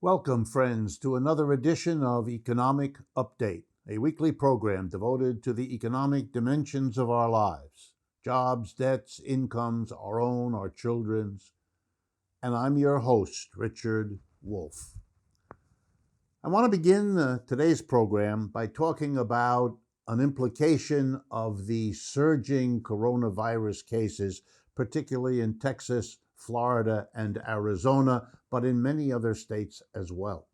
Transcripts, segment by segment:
Welcome, friends, to another edition of Economic Update, a weekly program devoted to the economic dimensions of our lives, jobs, debts, incomes, our own, our children's. And I'm your host, Richard Wolff. I want to begin today's program by talking about an implication of the surging coronavirus cases, particularly in Texas, Florida, and Arizona, but in many other states as well.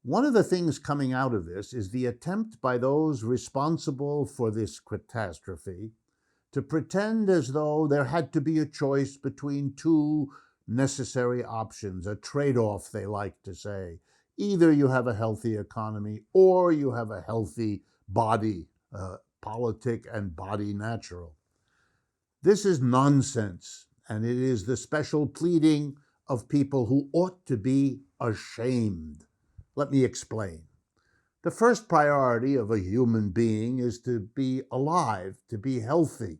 One of the things coming out of this is the attempt by those responsible for this catastrophe to pretend as though there had to be a choice between two necessary options, a trade-off, they like to say. Either you have a healthy economy or you have a healthy body, politic and body natural. This is nonsense, and it is the special pleading of people who ought to be ashamed. Let me explain. The first priority of a human being is to be alive, to be healthy,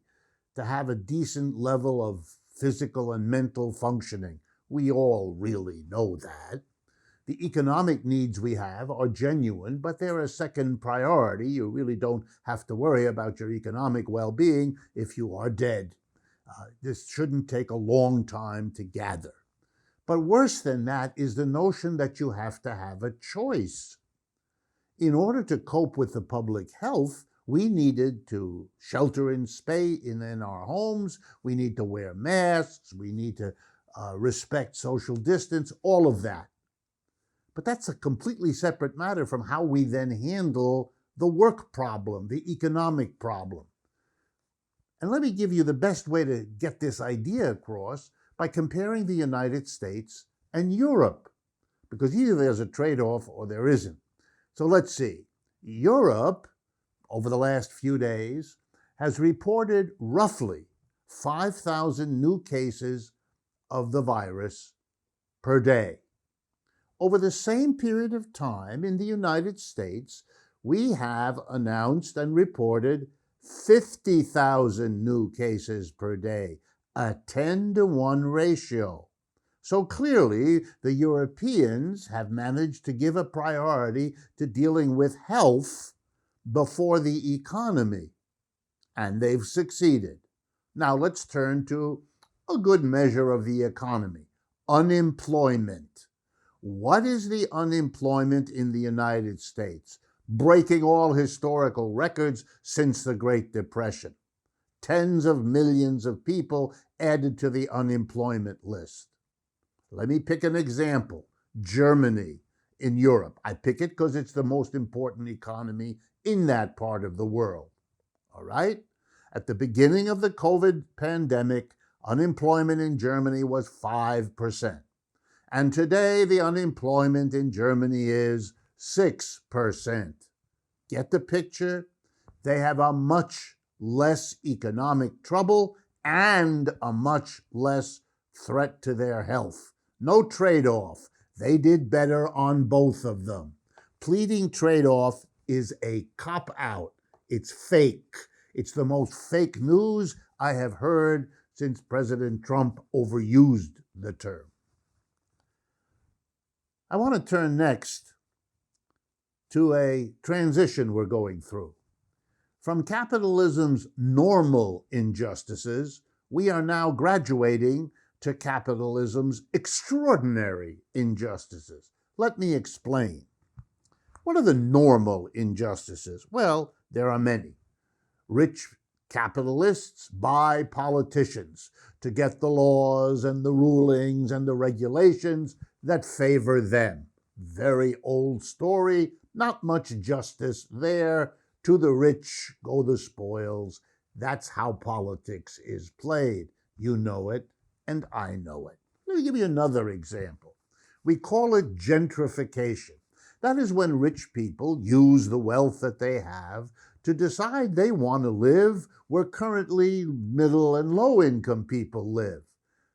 to have a decent level of physical and mental functioning. We all really know that. The economic needs we have are genuine, but they're a second priority. You really don't have to worry about your economic well-being if you are dead. This shouldn't take a long time to gather. But worse than that is the notion that you have to have a choice. In order to cope with the public health, we needed to shelter in our homes, we need to wear masks, we need to respect social distance, all of that. But that's a completely separate matter from how we then handle the work problem, the economic problem. And let me give you the best way to get this idea across by comparing the United States and Europe, because either there's a trade-off or there isn't. So let's see. Europe, over the last few days, has reported roughly 5,000 new cases of the virus per day. Over the same period of time in the United States, we have announced and reported 50,000 new cases per day, a 10-to-1 ratio. So clearly, the Europeans have managed to give a priority to dealing with health before the economy, and they've succeeded. Now let's turn to a good measure of the economy, unemployment. What is the unemployment in the United States? Breaking all historical records since the Great Depression. Tens of millions of people added to the unemployment list. Let me pick an example. Germany in Europe. I pick it because it's the most important economy in that part of the world. All right? At the beginning of the COVID pandemic, unemployment in Germany was 5%. And today, the unemployment in Germany is 6%. Get the picture? They have a much less economic trouble and a much less threat to their health. No trade-off. They did better on both of them. Pleading trade-off is a cop-out. It's fake. It's the most fake news I have heard since President Trump overused the term. I want to turn next to a transition we're going through. From capitalism's normal injustices, we are now graduating to capitalism's extraordinary injustices. Let me explain. What are the normal injustices? Well, there are many. Rich capitalists buy politicians to get the laws and the rulings and the regulations that favor them. Very old story, not much justice there. To the rich go the spoils. That's how politics is played. You know it, and I know it. Let me give you another example. We call it gentrification. That is when rich people use the wealth that they have to decide they want to live where currently middle and low income people live.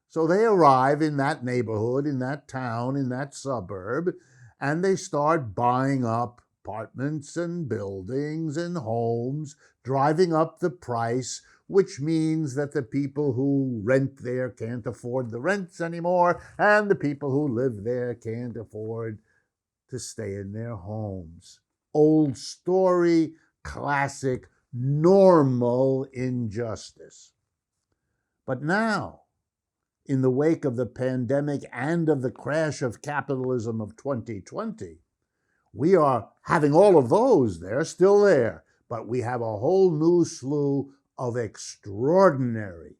So they arrive in that neighborhood, in that town, in that suburb, and they start buying up apartments and buildings and homes, driving up the price which means that the people who rent there can't afford the rents anymore, and the people who live there can't afford to stay in their homes. Old story, classic, normal injustice. But now, in the wake of the pandemic and of the crash of capitalism of 2020, we are having all of those. They're still there, but we have a whole new slew of extraordinary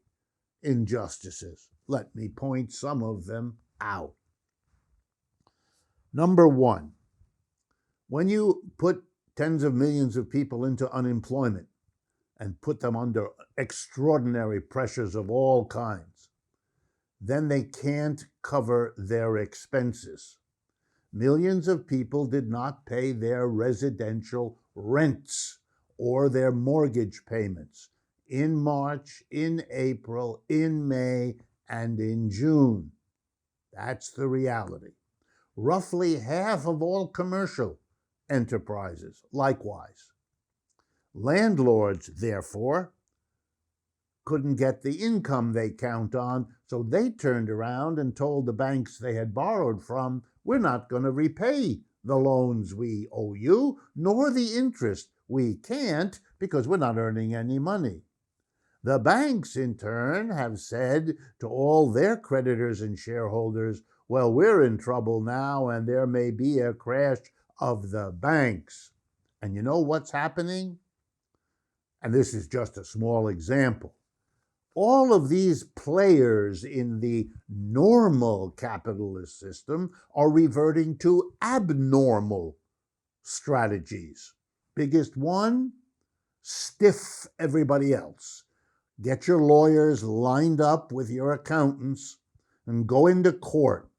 injustices. Let me point some of them out. Number one, when you put tens of millions of people into unemployment and put them under extraordinary pressures of all kinds, then they can't cover their expenses. Millions of people did not pay their residential rents or their mortgage payments in March, in April, in May, and in June. That's the reality. Roughly half of all commercial enterprises, likewise. Landlords, therefore, couldn't get the income they count on, so they turned around and told the banks they had borrowed from, we're not going to repay the loans we owe you, nor the interest. We can't because we're not earning any money. The banks, in turn, have said to all their creditors and shareholders, well, we're in trouble now and there may be a crash of the banks. And you know what's happening? And this is just a small example. All of these players in the normal capitalist system are reverting to abnormal strategies. Biggest one, stiff everybody else. Get your lawyers lined up with your accountants and go into court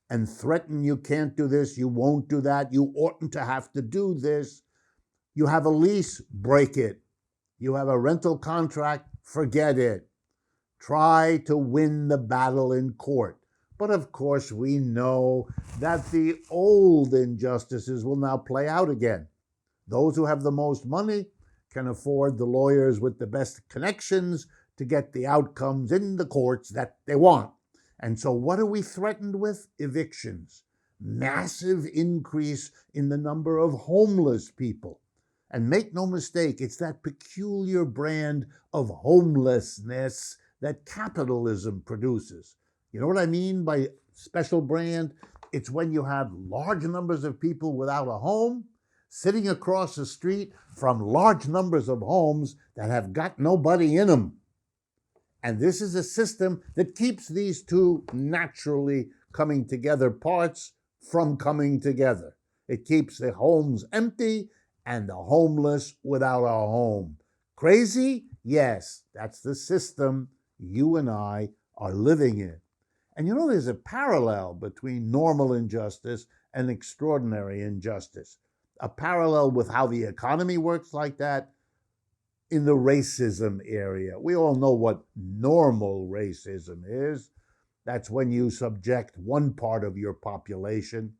and threaten you can't do this, you won't do that, you oughtn't to have to do this. You have a lease, break it. You have a rental contract, forget it. Try to win the battle in court. But of course, we know that the old injustices will now play out again. Those who have the most money can afford the lawyers with the best connections to get the outcomes in the courts that they want. And so what are we threatened with? Evictions. Massive increase in the number of homeless people. And make no mistake, it's that peculiar brand of homelessness that capitalism produces. You know what I mean by special brand? It's when you have large numbers of people without a home sitting across the street from large numbers of homes that have got nobody in them. And this is a system that keeps these two naturally coming together parts from coming together. It keeps the homes empty and the homeless without a home. Crazy? Yes, that's the system you and I are living in. And you know, there's a parallel between normal injustice and extraordinary injustice. A parallel with how the economy works like that in the racism area. We all know what normal racism is. That's when you subject one part of your population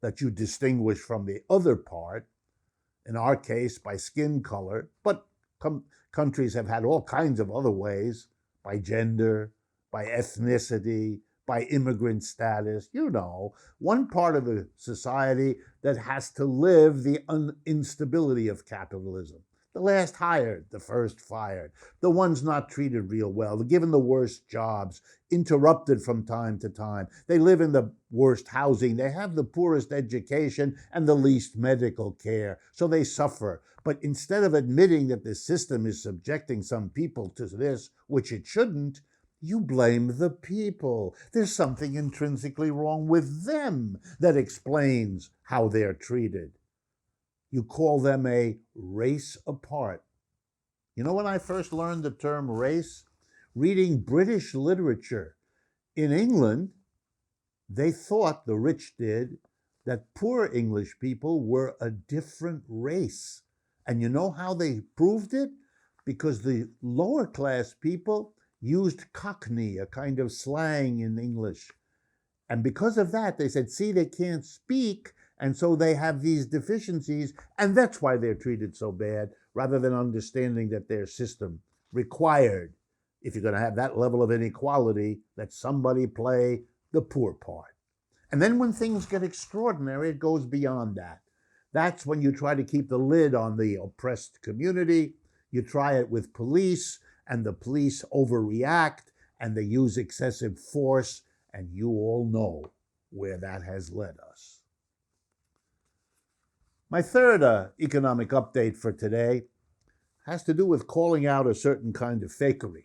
that you distinguish from the other part, in our case by skin color, but countries have had all kinds of other ways, by gender, by ethnicity, by immigrant status, you know, one part of the society that has to live the instability of capitalism. The last hired, the first fired, the ones not treated real well, the given the worst jobs, interrupted from time to time. They live in the worst housing, they have the poorest education and the least medical care, so they suffer. But instead of admitting that the system is subjecting some people to this, which it shouldn't, you blame the people. There's something intrinsically wrong with them that explains how they're treated. You call them a race apart. You know when I first learned the term race? Reading British literature. In England, they thought, the rich did, that poor English people were a different race. And you know how they proved it? Because the lower class people used Cockney, a kind of slang in English. And because of that, they said, see, they can't speak, and so they have these deficiencies, and that's why they're treated so bad, rather than understanding that their system required, if you're going to have that level of inequality, that somebody play the poor part. And then when things get extraordinary, it goes beyond that. That's when you try to keep the lid on the oppressed community. You try it with police, and the police overreact, and they use excessive force, and you all know where that has led us. My third economic update for today has to do with calling out a certain kind of fakery.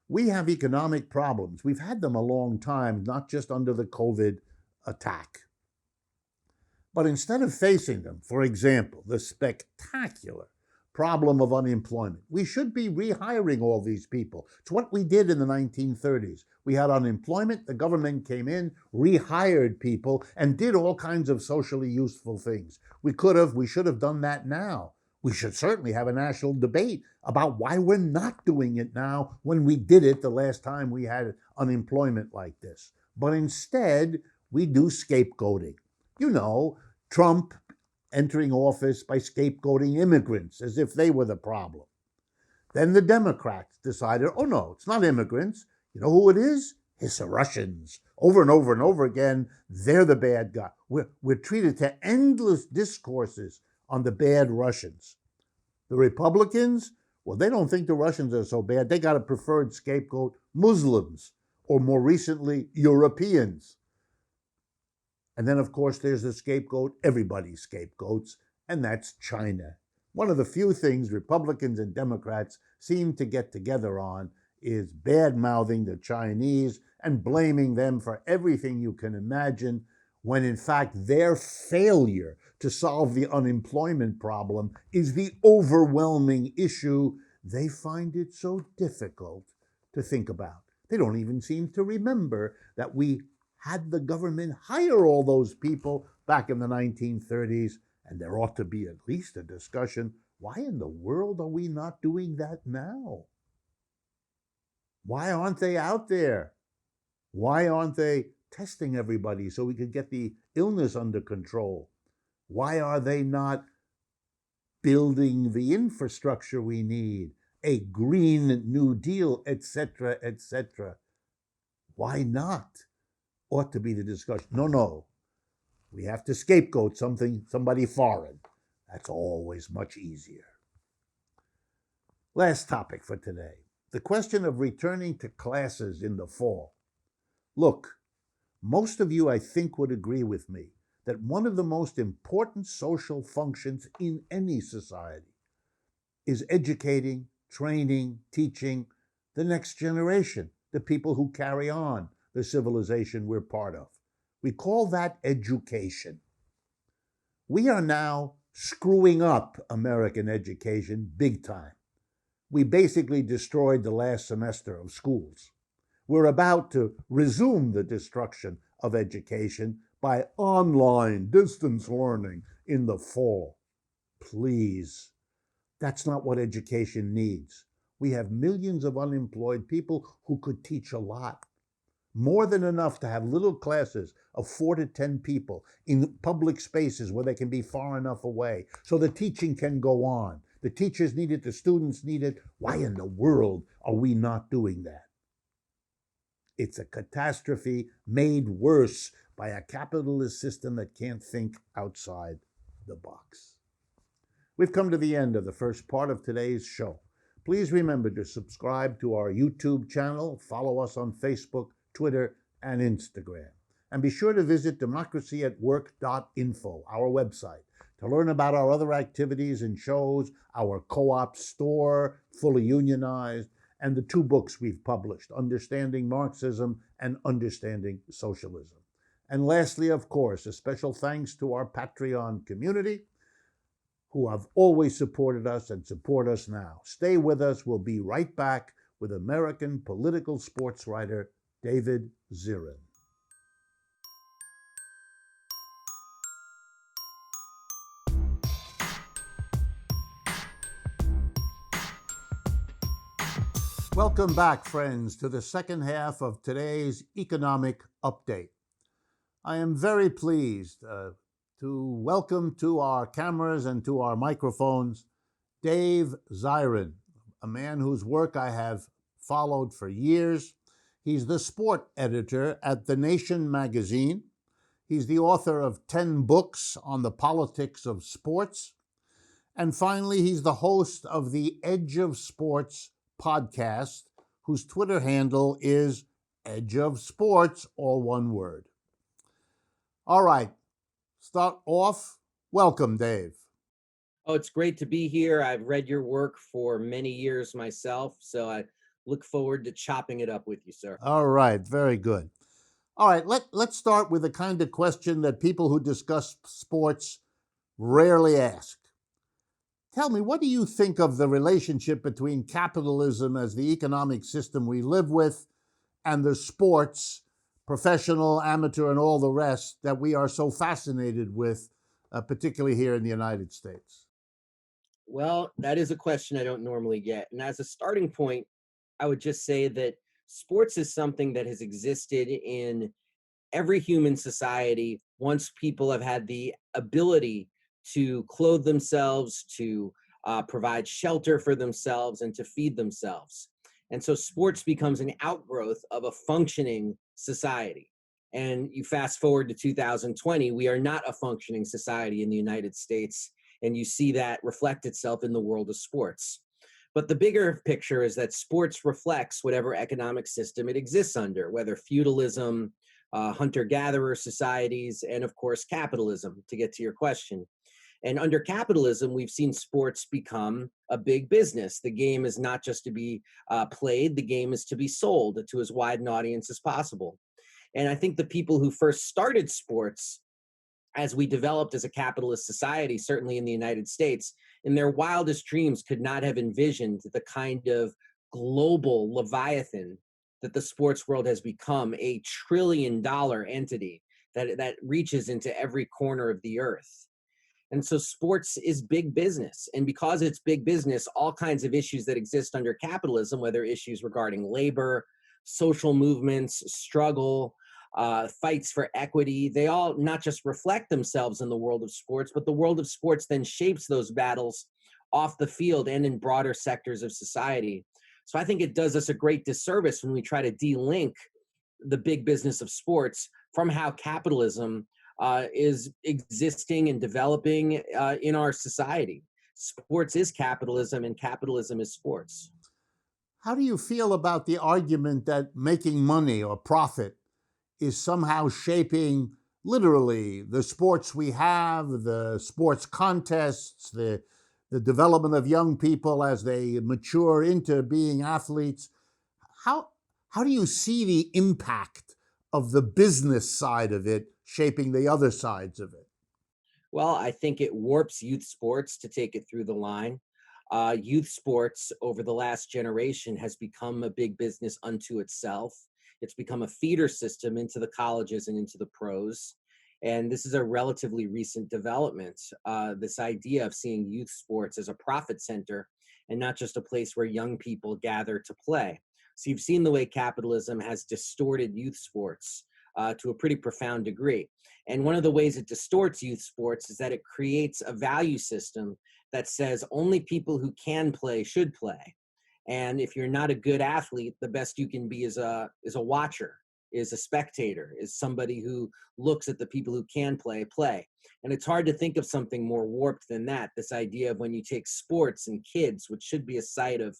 We have economic problems. We've had them a long time, not just under the COVID attack. But instead of facing them, for example, the spectacular problem of unemployment, we should be rehiring all these people. It's what we did in the 1930s. We had unemployment, the government came in, rehired people, and did all kinds of socially useful things. We should have done that now. We should certainly have a national debate about why we're not doing it now when we did it the last time we had unemployment like this. But instead, we do scapegoating. You know, Trump entering office by scapegoating immigrants as if they were the problem. Then the Democrats decided, oh no, it's not immigrants. You know who it is? It's the Russians. Over and over and over again, they're the bad guy. We're treated to endless discourses on the bad Russians. The Republicans, well, they don't think the Russians are so bad. They got a preferred scapegoat, Muslims, or more recently, Europeans. And then, of course, there's the scapegoat, everybody's scapegoats, and that's China. One of the few things Republicans and Democrats seem to get together on is bad-mouthing the Chinese and blaming them for everything you can imagine, when in fact their failure to solve the unemployment problem is the overwhelming issue they find it so difficult to think about. They don't even seem to remember that we had the government hire all those people back in the 1930s, and there ought to be at least a discussion, why in the world are we not doing that now? Why aren't they out there? Why aren't they testing everybody so we could get the illness under control? Why are they not building the infrastructure we need, a Green New Deal, etc., etc.? Why not? Ought to be the discussion. No. We have to scapegoat somebody foreign. That's always much easier. Last topic for today. The question of returning to classes in the fall. Look, most of you, I think, would agree with me that one of the most important social functions in any society is educating, training, teaching the next generation, the people who carry on the civilization we're part of. We call that education. We are now screwing up American education big time. We basically destroyed the last semester of schools. We're about to resume the destruction of education by online distance learning in the fall. Please, that's not what education needs. We have millions of unemployed people who could teach a lot. More than enough to have little classes of 4 to 10 people in public spaces where they can be far enough away so the teaching can go on. The teachers need it, the students need it. Why in the world are we not doing that? It's a catastrophe made worse by a capitalist system that can't think outside the box. We've come to the end of the first part of today's show. Please remember to subscribe to our YouTube channel, follow us on Facebook, Twitter, and Instagram. And be sure to visit democracyatwork.info, our website, to learn about our other activities and shows, our co-op store, fully unionized, and the 2 books we've published, Understanding Marxism and Understanding Socialism. And lastly, of course, a special thanks to our Patreon community, who have always supported us and support us now. Stay with us. We'll be right back with American political sports writer Dave Zirin. Welcome back, friends, to the second half of today's economic update. I am very pleased to welcome to our cameras and to our microphones Dave Zirin, a man whose work I have followed for years. He's the sport editor at The Nation magazine. He's the author of 10 books on the politics of sports. And finally, he's the host of the Edge of Sports podcast, whose Twitter handle is Edge of Sports, all one word. All right, start off. Welcome, Dave. Oh, it's great to be here. I've read your work for many years myself, so I look forward to chopping it up with you, sir. All right, very good. All right, let's start with the kind of question that people who discuss sports rarely ask. Tell me, what do you think of the relationship between capitalism as the economic system we live with and the sports, professional, amateur, and all the rest that we are so fascinated with, particularly here in the United States? Well, that is a question I don't normally get. And as a starting point, I would just say that sports is something that has existed in every human society once people have had the ability to clothe themselves, to provide shelter for themselves, and to feed themselves. And so sports becomes an outgrowth of a functioning society. And you fast forward to 2020, we are not a functioning society in the United States. And you see that reflect itself in the world of sports. But the bigger picture is that sports reflects whatever economic system it exists under, whether feudalism, hunter-gatherer societies, and of course, capitalism, to get to your question. And under capitalism, we've seen sports become a big business. The game is not just to be played, the game is to be sold to as wide an audience as possible. And I think the people who first started sports as we developed as a capitalist society, certainly in the United States, in their wildest dreams could not have envisioned the kind of global leviathan that the sports world has become, a $1 trillion entity that reaches into every corner of the earth. And so sports is big business. And because it's big business, all kinds of issues that exist under capitalism, whether issues regarding labor, social movements, struggle, fights for equity, they all not just reflect themselves in the world of sports, but the world of sports then shapes those battles off the field and in broader sectors of society. So I think it does us a great disservice when we try to de-link the big business of sports from how capitalism is existing and developing in our society. Sports is capitalism, and capitalism is sports. How do you feel about the argument that making money or profit is somehow shaping literally the sports we have, the sports contests, the development of young people as they mature into being athletes? How, how do you see the impact of the business side of it shaping the other sides of it? Well, I think it warps youth sports to take it through the line. Youth sports over the last generation has become a big business unto itself. It's become a feeder system into the colleges and into the pros. And this is a relatively recent development. This idea of seeing youth sports as a profit center and not just a place where young people gather to play. So you've seen the way capitalism has distorted youth sports to a pretty profound degree. And one of the ways it distorts youth sports is that it creates a value system that says only people who can play should play. And if you're not a good athlete, the best you can be is a watcher, is a spectator, is somebody who looks at the people who can play. And it's hard to think of something more warped than that. This idea of when you take sports and kids, which should be a site of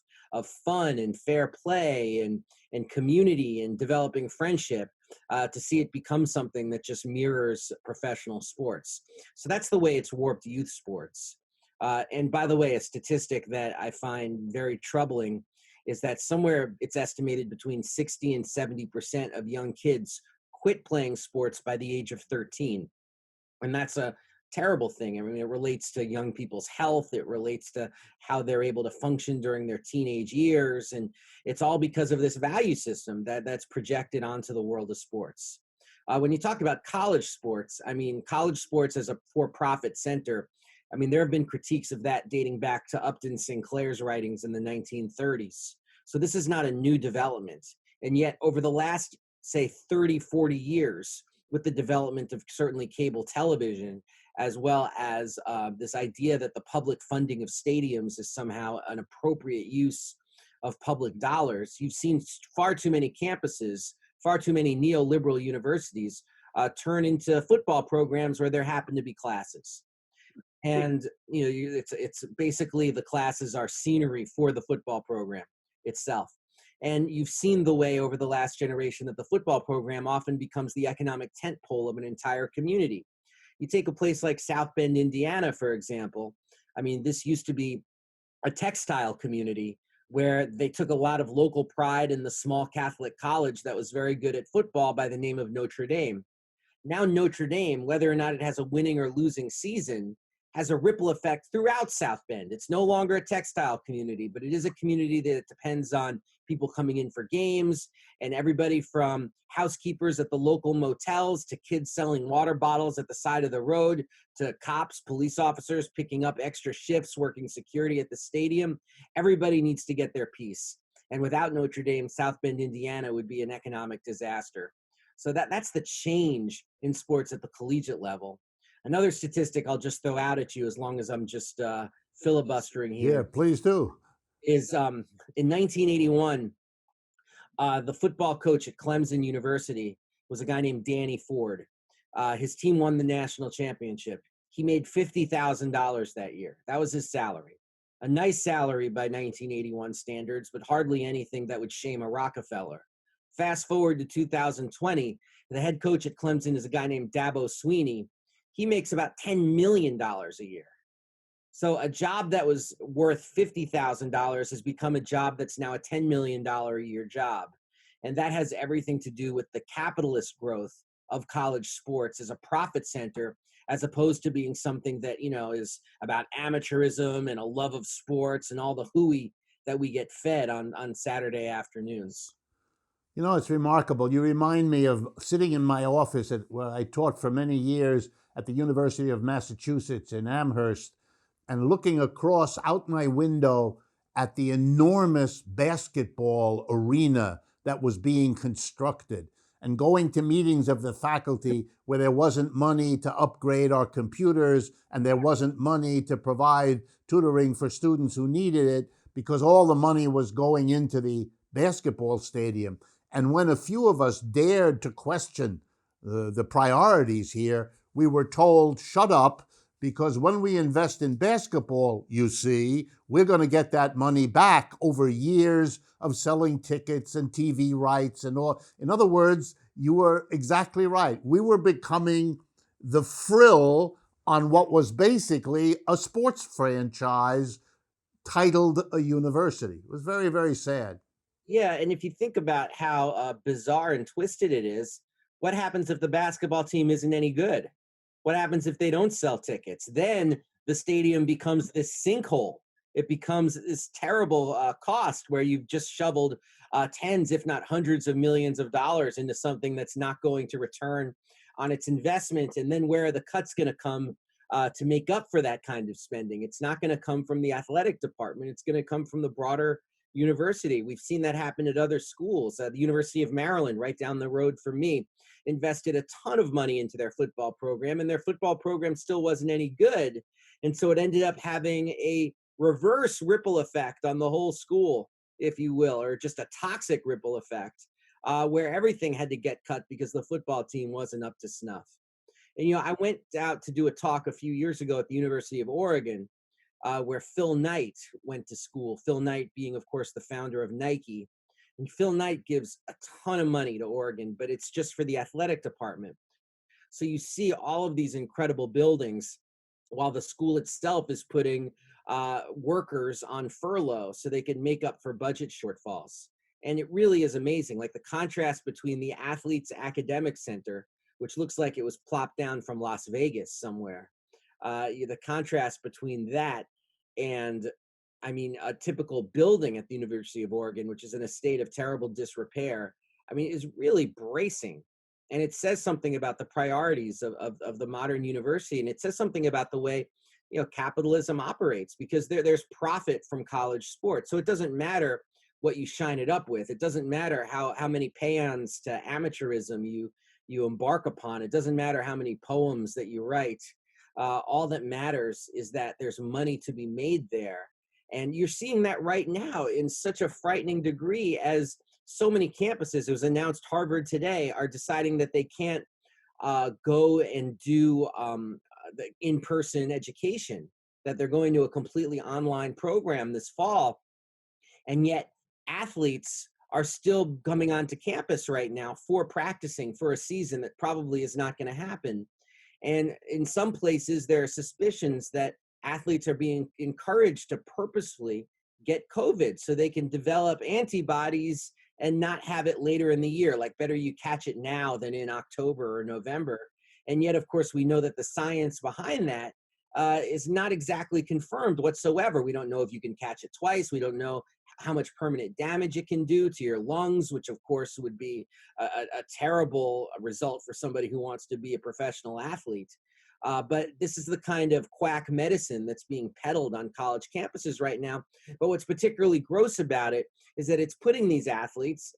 fun and fair play and community and developing friendship, to see it become something that just mirrors professional sports. So that's the way it's warped youth sports. And by the way, a statistic that I find very troubling is that somewhere it's estimated between 60 and 70% of young kids quit playing sports by the age of 13. And that's a terrible thing. I mean, it relates to young people's health. It relates to how they're able to function during their teenage years. And it's all because of this value system that's projected onto the world of sports. When you talk about college sports, I mean, college sports as a for-profit center, I mean, there have been critiques of that dating back to Upton Sinclair's writings in the 1930s. So this is not a new development. And yet over the last, say, 30, 40 years, with the development of certainly cable television as well as this idea that the public funding of stadiums is somehow an appropriate use of public dollars. You've seen far too many campuses, far too many neoliberal universities turn into football programs where there happen to be classes. And it's basically the classes are scenery for the football program itself. And you've seen the way over the last generation that the football program often becomes the economic tentpole of an entire community. You take a place like South Bend, Indiana, for example. I mean, this used to be a textile community where they took a lot of local pride in the small Catholic college that was very good at football by the name of Notre Dame. Now Notre Dame, whether or not it has a winning or losing season, has a ripple effect throughout South Bend. It's no longer a textile community, but it is a community that depends on people coming in for games, and everybody from housekeepers at the local motels to kids selling water bottles at the side of the road to cops, police officers picking up extra shifts working security at the stadium. Everybody needs to get their piece. And without Notre Dame, South Bend, Indiana would be an economic disaster. So that's the change in sports at the collegiate level. Another statistic I'll just throw out at you, as long as I'm just filibustering here, Yeah, please do. is in 1981, the football coach at Clemson University was a guy named Danny Ford. His team won the national championship. He made $50,000 that year. That was his salary. A nice salary by 1981 standards, but hardly anything that would shame a Rockefeller. Fast forward to 2020, the head coach at Clemson is a guy named Dabo Sweeney. He makes about $10 million a year. So a job that was worth $50,000 has become a job that's now a $10 million a year job. And that has everything to do with the capitalist growth of college sports as a profit center, as opposed to being something that, is about amateurism and a love of sports and all the hooey that we get fed on Saturday afternoons. It's remarkable. You remind me of sitting in my office where I taught for many years at the University of Massachusetts in Amherst, and looking across out my window at the enormous basketball arena that was being constructed, and going to meetings of the faculty where there wasn't money to upgrade our computers and there wasn't money to provide tutoring for students who needed it because all the money was going into the basketball stadium. And when a few of us dared to question the priorities here, we were told, shut up, because when we invest in basketball, you see, we're going to get that money back over years of selling tickets and TV rights and all. In other words, you were exactly right. We were becoming the frill on what was basically a sports franchise titled a university. It was very, very sad. Yeah, and if you think about how bizarre and twisted it is, what happens if the basketball team isn't any good? What happens if they don't sell tickets? Then the stadium becomes this sinkhole. It becomes this terrible cost where you've just shoveled tens, if not hundreds of millions of dollars into something that's not going to return on its investment. And then where are the cuts going to come to make up for that kind of spending? It's not going to come from the athletic department. It's going to come from the broader university. We've seen that happen at other schools. The University of Maryland, right down the road from me, invested a ton of money into their football program, and their football program still wasn't any good. And so it ended up having a reverse ripple effect on the whole school, if you will, or just a toxic ripple effect, where everything had to get cut because the football team wasn't up to snuff. And, I went out to do a talk a few years ago at the University of Oregon, where Phil Knight went to school. Phil Knight being, of course, the founder of Nike. And Phil Knight gives a ton of money to Oregon, but it's just for the athletic department. So you see all of these incredible buildings while the school itself is putting workers on furlough so they can make up for budget shortfalls. And it really is amazing. Like the contrast between the athletes academic center, which looks like it was plopped down from Las Vegas somewhere. The contrast between that and, a typical building at the University of Oregon, which is in a state of terrible disrepair, is really bracing. And it says something about the priorities of the modern university. And it says something about the way, capitalism operates, because there's profit from college sports. So it doesn't matter what you shine it up with. It doesn't matter how many paeans to amateurism you embark upon. It doesn't matter how many poems that you write. All that matters is that there's money to be made there. And you're seeing that right now in such a frightening degree as so many campuses, it was announced Harvard today, are deciding that they can't go and do the in-person education, that they're going to a completely online program this fall. And yet athletes are still coming onto campus right now for practicing for a season that probably is not going to happen. And in some places, there are suspicions that athletes are being encouraged to purposefully get COVID so they can develop antibodies and not have it later in the year. Like, better you catch it now than in October or November. And yet, of course, we know that the science behind that is not exactly confirmed whatsoever. We don't know if you can catch it twice. We don't know how much permanent damage it can do to your lungs, which of course would be a terrible result for somebody who wants to be a professional athlete. But this is the kind of quack medicine that's being peddled on college campuses right now. But what's particularly gross about it is that it's putting these athletes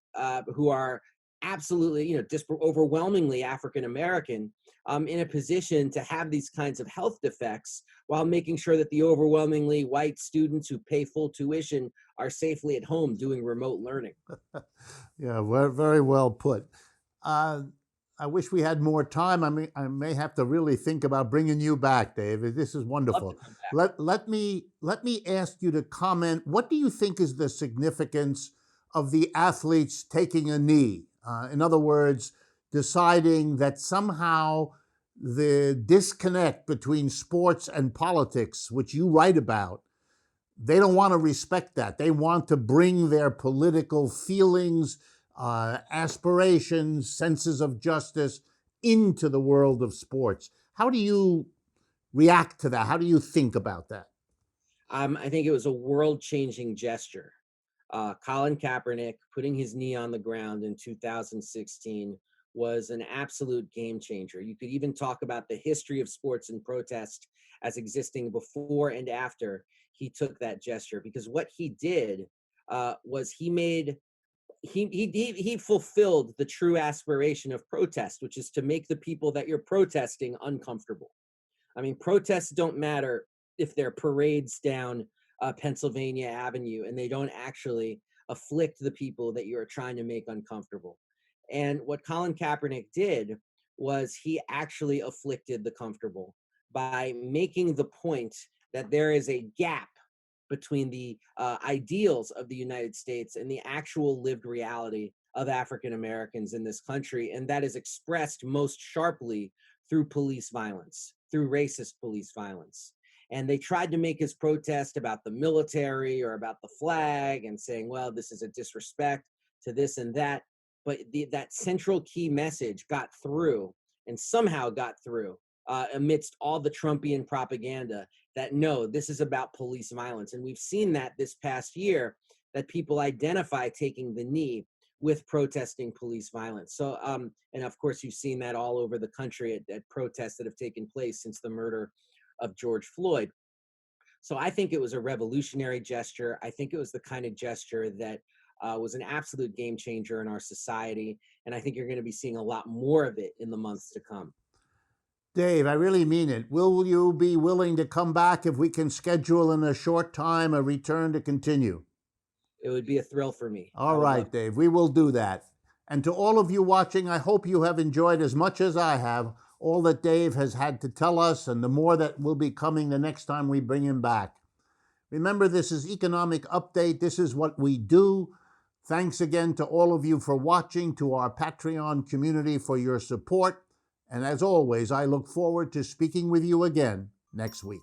who are absolutely, overwhelmingly African American, in a position to have these kinds of health defects while making sure that the overwhelmingly white students who pay full tuition are safely at home doing remote learning. Yeah, very well put. I wish we had more time. I may have to really think about bringing you back, Dave. This is wonderful. Let me ask you to comment. What do you think is the significance of the athletes taking a knee? In other words, deciding that somehow the disconnect between sports and politics, which you write about, they don't want to respect that. They want to bring their political feelings, aspirations, senses of justice into the world of sports. How do you react to that? How do you think about that? I think it was a world-changing gesture. Colin Kaepernick putting his knee on the ground in 2016 was an absolute game changer. You could even talk about the history of sports and protest as existing before and after he took that gesture, because what he did was he fulfilled the true aspiration of protest, which is to make the people that you're protesting uncomfortable. I mean, protests don't matter if they're parades down Pennsylvania Avenue and they don't actually afflict the people that you're trying to make uncomfortable. And what Colin Kaepernick did was he actually afflicted the comfortable by making the point that there is a gap between the ideals of the United States and the actual lived reality of African Americans in this country. And that is expressed most sharply through police violence, through racist police violence. And they tried to make his protest about the military or about the flag and saying, well, this is a disrespect to this and that. But that central key message got through, and somehow got through amidst all the Trumpian propaganda, that no, this is about police violence. And we've seen that this past year, that people identify taking the knee with protesting police violence. So, and of course, you've seen that all over the country at protests that have taken place since the murder of George Floyd. So I think it was a revolutionary gesture. I think it was the kind of gesture that was an absolute game changer in our society. And I think you're going to be seeing a lot more of it in the months to come. Dave, I really mean it. Will you be willing to come back if we can schedule in a short time a return to continue? It would be a thrill for me. All right, Dave, we will do that. And to all of you watching, I hope you have enjoyed as much as I have all that Dave has had to tell us, and the more that will be coming the next time we bring him back. Remember, this is Economic Update. This is what we do. Thanks again to all of you for watching, to our Patreon community for your support. And as always, I look forward to speaking with you again next week.